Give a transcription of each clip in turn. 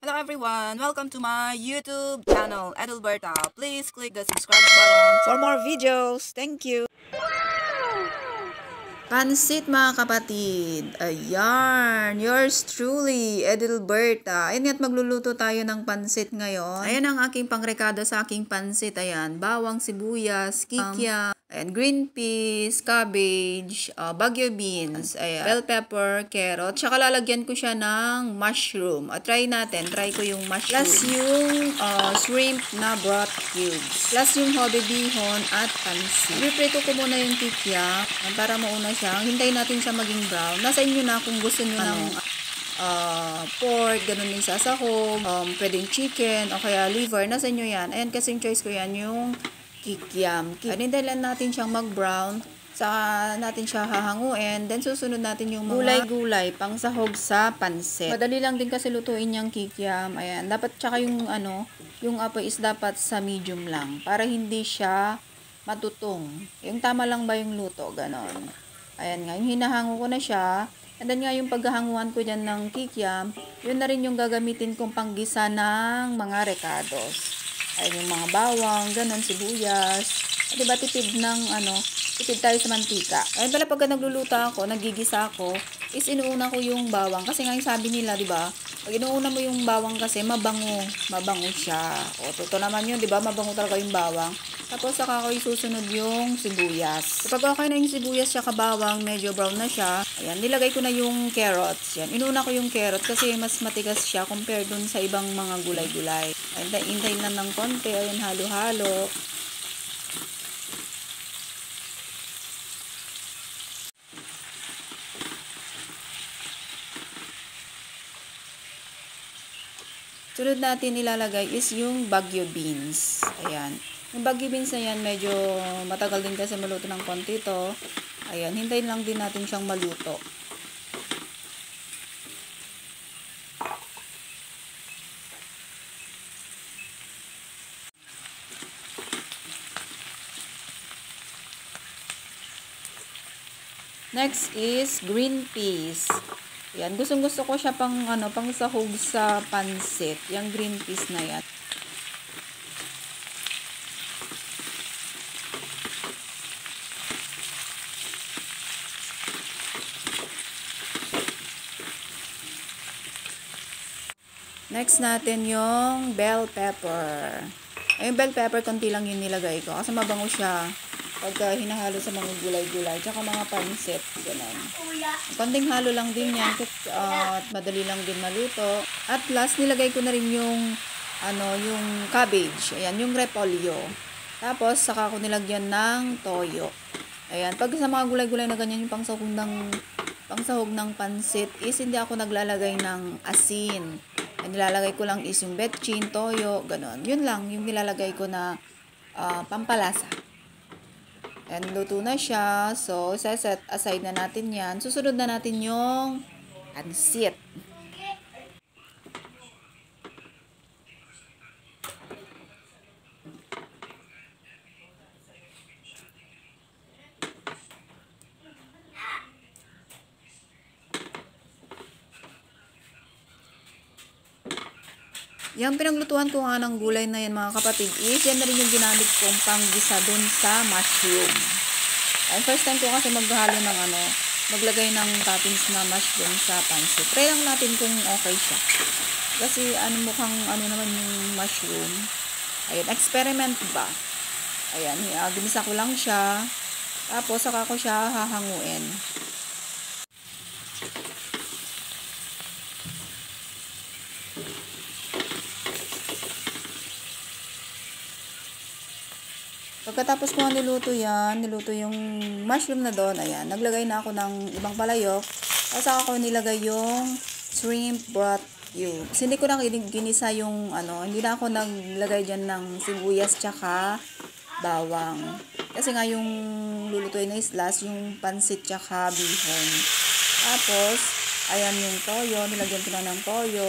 Hello everyone! Welcome to my YouTube channel, Edelberta. Please click the subscribe button for more videos. Thank you! Pansit mga kapatid. Ayan. Yours truly, Edelberta. Ayan at magluluto tayo ng pansit ngayon. Ayan ang aking pangrekado sa aking pansit. Ayan. Bawang, sibuyas, kikiam, and green peas, cabbage, bagyo beans, ayan, bell pepper, carrot. Tsaka lalagyan ko siya ng mushroom. Try natin. Try ko yung mushroom. Plus yung shrimp na broth cubes. Plus yung hobe bihon at pansit. Ipiprito ko muna yung kikiam para mauna siya. Hintayin natin siya maging brown. Nasa inyo na kung gusto nyo ng pork, ganun din sa sahog, pwedeng chicken, o kaya liver. Nasa inyo yan. Ayan, kasing choice ko yan yung kikiam. Hintayin natin siyang mag-brown. Saka natin siya hahanguin. Then susunod natin yung mga gulay-gulay pang sahog sa pansit. Madali lang din kasi lutuin yung kikiam. Ayan. Dapat tsaka yung yung apoy is dapat sa medium lang. Para hindi siya matutong. Yung tama lang ba yung luto? Ganon. Ayan nga. Yung hinahango ko na siya. And then nga yung paghahanguan ko dyan ng kikiam, yun na rin yung gagamitin kong panggisa ng mga recados. Ayan yung mga bawang, ganon, sibuyas. Diba tipid ng tipid tayo sa mantika. Ayun pala pagka nagluluto ako, nagigisa ako, is inuuna ko yung bawang. Kasi nga yung sabi nila, diba? Pag inuuna mo yung bawang kasi, mabango siya. O, totoo naman yun, diba? Mabango talaga yung bawang. Tapos saka ko isusunod yung sibuyas. Kapag okay na yung sibuyas siya kabawang, medyo brown na siya, ayan, nilagay ko na yung carrots. Yan, inuna ko yung carrot kasi mas matigas siya compare dun sa ibang mga gulay-gulay. Hintay na ng konti, ayan, halo-halo. Sunod natin ilalagay is yung bagyo beans. Ayan. Yung bagyo beans na yan, medyo matagal din kasi maluto ng konti to. Ayan, hintayin lang din natin siyang maluto. Next is green peas. Yan, gustong-gusto ko siya pang sahog sa pansit, yung green peas na yan. Next natin yung bell pepper. Yung bell pepper, konti lang yung nilagay ko kasi mabango siya pagka hinahalo sa mga gulay-gulay tsaka mga pansit, ganun. Konting halo lang din yan at madali lang din maluto. At last, nilagay ko na rin yung yung cabbage, ayan, yung repolyo. Tapos saka ko nilagyan ng toyo. Ayan, pag sa mga gulay-gulay na ganyan yung pangsahog ng pansit is hindi ako naglalagay ng asin. Ang nilalagay ko lang is yung betchin, toyo, ganun. Yun lang yung nilalagay ko na pampalasa. And luto na siya. So, set aside na natin yan. Susunod na natin yung pansit. Yung pinaglutuan ko nga ng gulay na yan mga kapatid is yan na rin yung ginamit kong panggisa dun sa mushroom. And first time ko kasi maghalo ng maglagay ng toppings na mushroom sa pansit. Try lang natin kung okay siya. Kasi mukhang naman yung mushroom. Ayan, experiment ba? Ayan, ginisa ko lang siya. Tapos saka ko siya hahanguin. Pagkatapos ko niluto yung mushroom na doon, ayan, naglagay na ako ng ibang palayok. Tapos ako nilagay yung shrimp broth cubes. Hindi ko na ginisa yung hindi na ako naglagay dyan ng sibuyas tsaka bawang. Kasi nga yung lulutuin na is last, yung pansit tsaka bihon. Tapos, ayan yung toyo, nilagyan ko na ng toyo.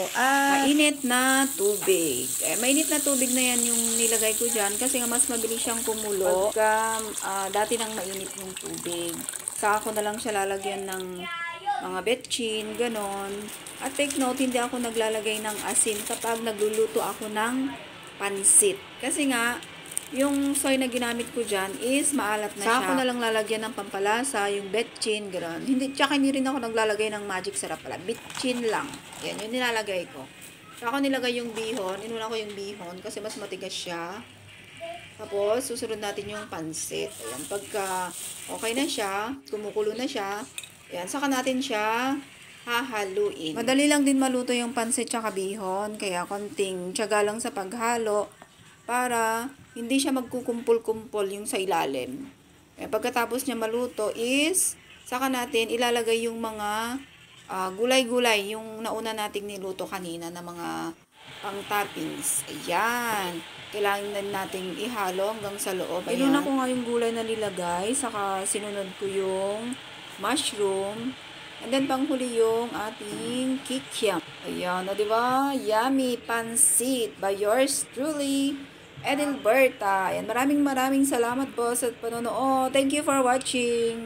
Mainit na tubig. Mainit na tubig na yan yung nilagay ko dyan kasi nga mas mabilis siyang kumulo pagka dati nang mainit yung tubig. Saka ko na lang siya lalagyan ng mga betchin, ganon. At take note, hindi ako naglalagay ng asin kapag nagluluto ako ng pansit. Kasi nga, yung soy na ginamit ko dyan is maalat na siya. Saka ko na lang lalagyan ng pampalasa, yung betchin, gano'n. Tsaka hindi rin ako naglalagay ng magic sarap pala. Betchin lang. Yan, yung nilalagay ko. Saka ko nilagay yung bihon. Inuna ko yung bihon kasi mas matigas siya. Tapos, susunod natin yung pansit. Ayan, pagka okay na siya, kumukulo na siya, ayan, saka natin siya hahaluin. Madali lang din maluto yung pansit tsaka bihon, kaya konting tiyaga lang sa paghalo para hindi siya magkukumpol-kumpol yung sa ilalim. Ayan, pagkatapos niya maluto is, saka natin ilalagay yung mga gulay-gulay, yung nauna nating niluto kanina na mga pang toppings. Ayan. Kailangan din nating ihalo hanggang sa loob. Ayan. Inuna ko nga yung gulay na nilagay, saka sinunod ko yung mushroom, and then panghuli yung ating kikiam. Ayan, o diba? Yummy pansit by yours truly, Edelberta. Ayan, maraming salamat po sa panonood. Thank you for watching.